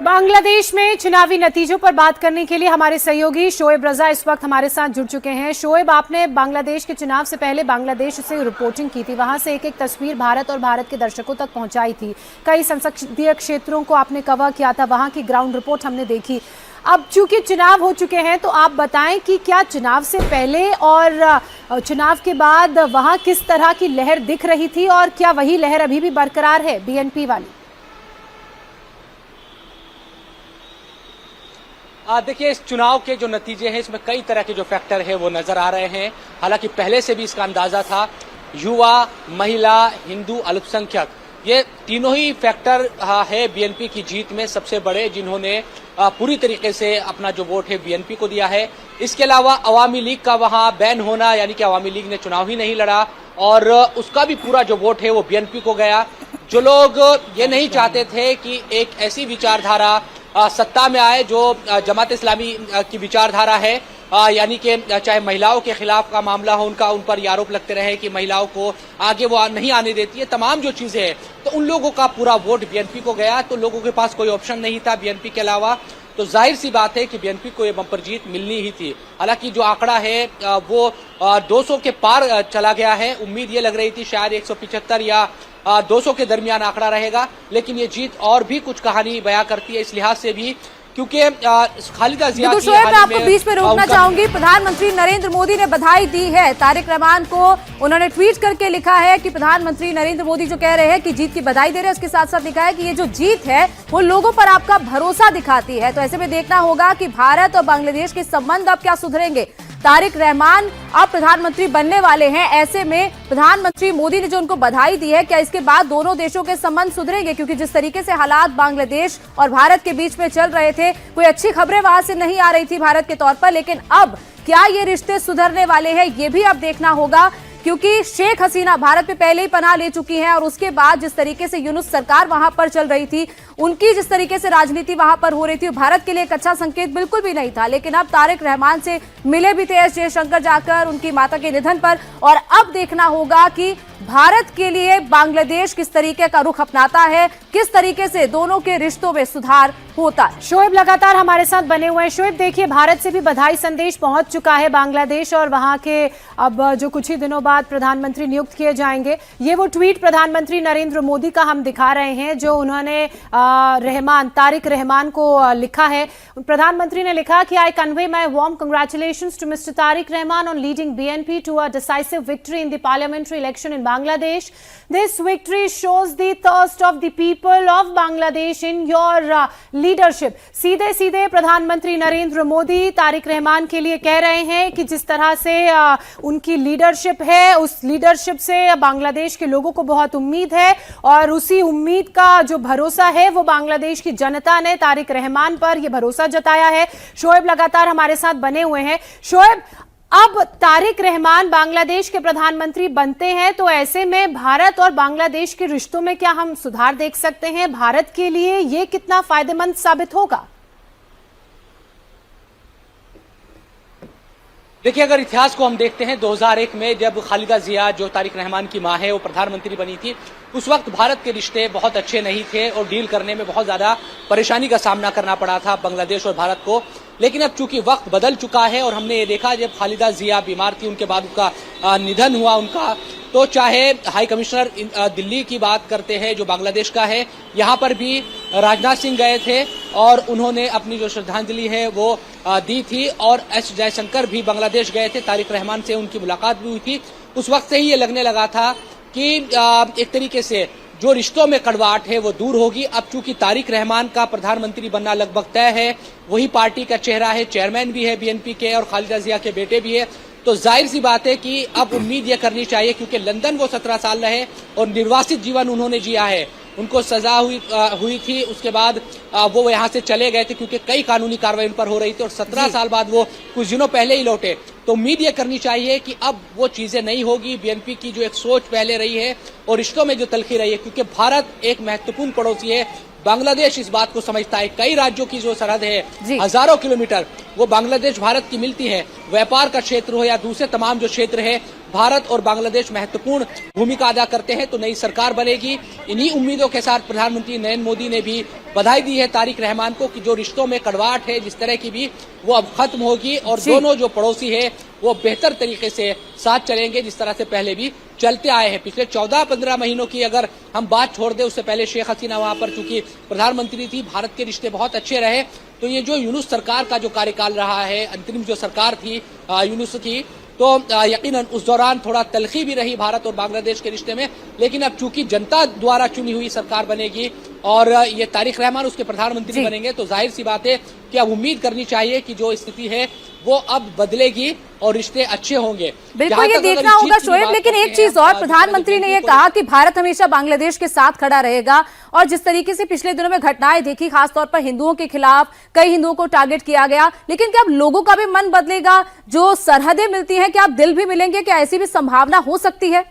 बांग्लादेश में चुनावी नतीजों पर बात करने के लिए हमारे सहयोगी शोएब रजा इस वक्त हमारे साथ जुड़ चुके हैं। शोएब, आपने बांग्लादेश के चुनाव से पहले बांग्लादेश से रिपोर्टिंग की थी, वहां से एक एक तस्वीर भारत और भारत के दर्शकों तक पहुंचाई थी। कई संसदीय क्षेत्रों को आपने कवर किया था, वहां की ग्राउंड रिपोर्ट हमने देखी। अब चूंकि चुनाव हो चुके हैं तो आप बताएं कि क्या चुनाव से पहले और चुनाव के बाद वहां किस तरह की लहर दिख रही थी और क्या वही लहर अभी भी बरकरार है बीएनपी वाली? देखिए, इस चुनाव के जो नतीजे हैं इसमें कई तरह के जो फैक्टर है वो नजर आ रहे हैं। हालांकि पहले से भी इसका अंदाजा था। युवा, महिला, हिंदू, अल्पसंख्यक, ये तीनों ही फैक्टर है बीएनपी की जीत में सबसे बड़े, जिन्होंने पूरी तरीके से अपना जो वोट है बीएनपी को दिया है। इसके अलावा अवामी लीग का वहां बैन होना, यानी कि अवामी लीग ने चुनाव ही नहीं लड़ा और उसका भी पूरा जो वोट है वो बीएनपी को गया। जो लोग ये नहीं चाहते थे कि एक ऐसी विचारधारा सत्ता में आए जो जमात इस्लामी की विचारधारा है, यानी कि चाहे महिलाओं के खिलाफ का मामला हो, उन पर ये आरोप लगते रहे कि महिलाओं को आगे वो नहीं आने देती है, तमाम जो चीजें हैं, तो उन लोगों का पूरा वोट बीएनपी को गया। तो लोगों के पास कोई ऑप्शन नहीं था बीएनपी के अलावा, तो जाहिर सी बात है कि बीएनपी को ये बम्पर जीत मिलनी ही थी। हालांकि जो आंकड़ा है वो 200 के पार चला गया है। उम्मीद ये लग रही थी शायद 175 या 200 के दरमियान आंकड़ा रहेगा, लेकिन ये जीत और भी कुछ कहानी बयां करती है इस लिहाज से भी, क्योंकि खालिदा जिया की शोएब, मैं आपको बीच में रोकना चाहूंगी। प्रधानमंत्री नरेंद्र मोदी ने बधाई दी है तारिक रहमान को। उन्होंने ट्वीट करके लिखा है कि प्रधानमंत्री नरेंद्र मोदी जो कह रहे हैं कि जीत की बधाई दे रहे हैं, उसके साथ साथ लिखा है कि ये जो जीत है वो लोगों पर आपका भरोसा दिखाती है। तो ऐसे में देखना होगा कि भारत और बांग्लादेश के संबंध अब क्या सुधरेंगे। तारिक रहमान अब प्रधानमंत्री बनने वाले हैं, ऐसे में प्रधानमंत्री मोदी ने जो उनको बधाई दी है, क्या इसके बाद दोनों देशों के संबंध सुधरेंगे? क्योंकि जिस तरीके से हालात बांग्लादेश और भारत के बीच में चल रहे थे, कोई अच्छी खबरें वहां से नहीं आ रही थी भारत के तौर पर, लेकिन अब क्या ये रिश्ते सुधरने वाले हैं, ये भी अब देखना होगा। क्योंकि शेख हसीना भारत में पहले ही पनाह ले चुकी हैं और उसके बाद जिस तरीके से यूनुस सरकार वहां पर चल रही थी, उनकी जिस तरीके से राजनीति वहां पर हो रही थी, भारत के लिए एक अच्छा संकेत बिल्कुल भी नहीं था। लेकिन अब तारिक रहमान से मिले भी थे एस जयशंकर जाकर उनकी माता के निधन पर, और अब देखना होगा कि भारत के लिए बांग्लादेश किस तरीके का रुख अपनाता है, किस तरीके से दोनों के रिश्तों में सुधार होता है। शोएब लगातार हमारे साथ बने हुए हैं। शोएब, देखिए, भारत से भी बधाई संदेश पहुंच चुका है बांग्लादेश और वहां के अब जो कुछ ही दिनों बाद प्रधानमंत्री नियुक्त किए जाएंगे। ये वो ट्वीट प्रधानमंत्री नरेंद्र मोदी का हम दिखा रहे हैं जो उन्होंने तारिक रहमान को लिखा है। प्रधानमंत्री ने लिखा कि I convey my warm congratulations to mister Tariq Rahman on leading BNP to a decisive victory in the parliamentary election in Bangladesh. This victory shows the thirst of the people of Bangladesh in your leadership. सीधे सीधे प्रधानमंत्री नरेंद्र मोदी तारिक रहमान के लिए कह रहे हैं कि जिस तरह से उनकी लीडरशिप है, उस लीडरशिप से बांग्लादेश के लोगों को बहुत उम्मीद है और उसी उम्मीद का जो भरोसा है वो बांग्लादेश की जनता ने तारिक रहमान पर ये भरोसा जताया है। शोएब लगातार हमारे साथ बने हुए हैं। शोएब, अब तारिक रहमान बांग्लादेश के प्रधानमंत्री बनते हैं तो ऐसे में भारत और बांग्लादेश के रिश्तों में क्या हम सुधार देख सकते हैं? भारत के लिए ये कितना फायदेमंद साबित होगा? देखिए, अगर इतिहास को हम देखते हैं 2001 में जब खालिदा जिया, जो तारिक रहमान की मां है, वो प्रधानमंत्री बनी थी, उस वक्त भारत के रिश्ते बहुत अच्छे नहीं थे और डील करने में बहुत ज्यादा परेशानी का सामना करना पड़ा था बांग्लादेश और भारत को। लेकिन अब चूंकि वक्त बदल चुका है और हमने ये देखा जब खालिदा जिया बीमार थी, उनके बाद उनका निधन हुआ उनका, तो चाहे हाई कमिश्नर दिल्ली की बात करते हैं जो बांग्लादेश का है, यहाँ पर भी राजनाथ सिंह गए थे और उन्होंने अपनी जो श्रद्धांजलि है वो दी थी, और एस जयशंकर भी बांग्लादेश गए थे, तारिक रहमान से उनकी मुलाकात भी हुई थी। उस वक्त से ही ये लगने लगा था कि एक तरीके से जो रिश्तों में कड़वाहट है वो दूर होगी। अब चूंकि तारिक रहमान का प्रधानमंत्री बनना लगभग तय है, वही पार्टी का चेहरा है, चेयरमैन भी है बीएनपी के और खालिदा जिया के बेटे भी है, तो जाहिर सी बात है कि अब उम्मीद ये करनी चाहिए, क्योंकि लंदन वो 17 साल रहे और निर्वासित जीवन उन्होंने जिया है, उनको सजा हुई थी, उसके बाद वो यहाँ से चले गए थे क्योंकि कई कानूनी कार्रवाई उन पर हो रही थी और 17 साल बाद वो कुछ दिनों पहले ही लौटे। तो उम्मीद ये करनी चाहिए कि अब वो चीजें नहीं होगी। बीएनपी की जो एक सोच पहले रही है और रिश्तों में जो तलखी रही है, क्योंकि भारत एक महत्वपूर्ण पड़ोसी है, बांग्लादेश इस बात को समझता है। कई राज्यों की जो सरहद है जी। हजारों किलोमीटर वो बांग्लादेश भारत की मिलती है। व्यापार का क्षेत्र हो या दूसरे तमाम जो क्षेत्र है, भारत और बांग्लादेश महत्वपूर्ण भूमिका अदा करते हैं। तो नई सरकार बनेगी। इन्हीं उम्मीदों के साथ प्रधानमंत्री नरेंद्र मोदी ने भी बधाई दी है तारिक रहमान को कि जो रिश्तों में कड़वाहट है जिस तरह की भी, वो अब खत्म होगी और दोनों जो पड़ोसी है वो बेहतर तरीके से साथ चलेंगे जिस तरह से पहले भी चलते आए हैं। पिछले 14-15 महीनों की अगर हम बात छोड़ दें, उससे पहले शेख हसीना वहां पर चूंकि प्रधानमंत्री थी, भारत के रिश्ते बहुत अच्छे रहे। तो ये जो यूनुस सरकार का जो कार्यकाल रहा है, अंतरिम जो सरकार थी यूनुस की, तो यकीनन उस दौरान थोड़ा तलखी भी रही भारत और बांग्लादेश के रिश्ते में। लेकिन अब चूंकि जनता द्वारा चुनी हुई सरकार बनेगी और ये तारिक रहमान उसके प्रधानमंत्री बनेंगे, तो जाहिर सी बात है कि अब उम्मीद करनी चाहिए कि जो स्थिति है वो अब बदलेगी और रिश्ते अच्छे होंगे। बिल्कुल ये देखना होगा शोएब। लेकिन एक चीज और, प्रधानमंत्री ने ये कहा कि भारत हमेशा बांग्लादेश के साथ खड़ा रहेगा और जिस तरीके से पिछले दिनों में घटनाएं देखी, खासतौर पर हिंदुओं के खिलाफ कई हिंदुओं को टारगेट किया गया, लेकिन क्या अब लोगों का भी मन बदलेगा? जो सरहदें मिलती हैं, क्या अब दिल भी मिलेंगे? क्या ऐसी भी संभावना हो सकती है?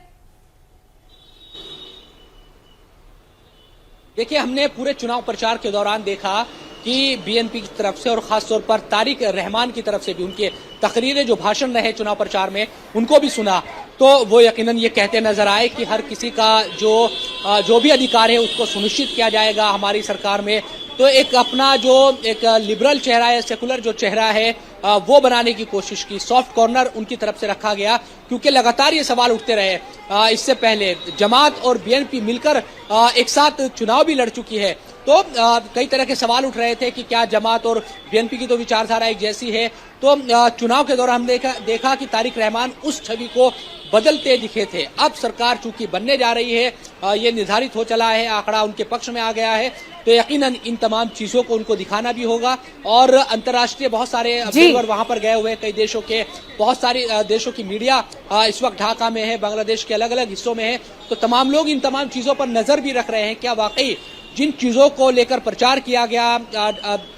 देखिए, हमने पूरे चुनाव प्रचार के दौरान देखा कि बीएनपी की तरफ से और खासतौर पर तारिक रहमान की तरफ से भी उनके तकरीरें जो भाषण रहे चुनाव प्रचार में, उनको भी सुना तो वो यकीनन ये कहते नजर आए कि हर किसी का जो भी अधिकार है उसको सुनिश्चित किया जाएगा हमारी सरकार में। तो एक अपना जो एक लिबरल चेहरा है, सेकुलर जो चेहरा है, वो बनाने की कोशिश की। सॉफ्ट कॉर्नर उनकी तरफ से रखा गया क्योंकि लगातार ये सवाल उठते रहे। इससे पहले जमात और बीएनपी मिलकर एक साथ चुनाव भी लड़ चुकी है, तो कई तरह के सवाल उठ रहे थे कि क्या जमात और बीएनपी की तो विचारधारा एक जैसी है। तो चुनाव के दौरान हम देखा कि तारिक रहमान उस छवि को बदलते दिखे थे। अब सरकार चूंकि बनने जा रही है, ये निर्धारित हो चला है, आंकड़ा उनके पक्ष में आ गया है, तो यकीनन इन तमाम चीजों को उनको दिखाना भी होगा। और अंतर्राष्ट्रीय बहुत सारे ऑब्जर्वर वहां पर गए हुए, कई देशों के, बहुत सारे देशों की मीडिया इस वक्त ढाका में है, बांग्लादेश के अलग अलग हिस्सों में है। तो तमाम लोग इन तमाम चीजों पर नजर भी रख रहे हैं, क्या वाकई जिन चीजों को लेकर प्रचार किया गया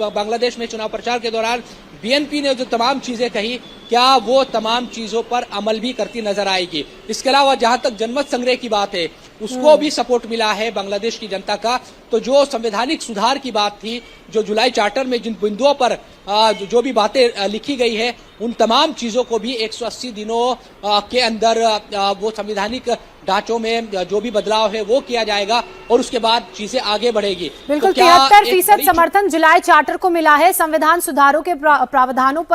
बांग्लादेश में चुनाव प्रचार के दौरान, बीएनपी ने जो तमाम चीजें कही, क्या वो तमाम चीजों पर अमल भी करती नजर आएगी। इसके अलावा जहां तक जनमत संग्रह की बात है, उसको भी सपोर्ट मिला है बांग्लादेश की जनता का। तो जो संवैधानिक सुधार की बात थी, जो जुलाई चार्टर में जिन बिंदुओं पर जो भी बातें लिखी गई है, उन तमाम चीजों को भी 180 दिनों के अंदर वो संवैधानिक ढांचों में जो भी बदलाव है वो किया जाएगा और उसके बाद चीजें आगे बढ़ेगी। बिल्कुल, तो 73% समर्थन जुलाई चार्टर को मिला है। संविधान सुधारों के प्रावधानों पर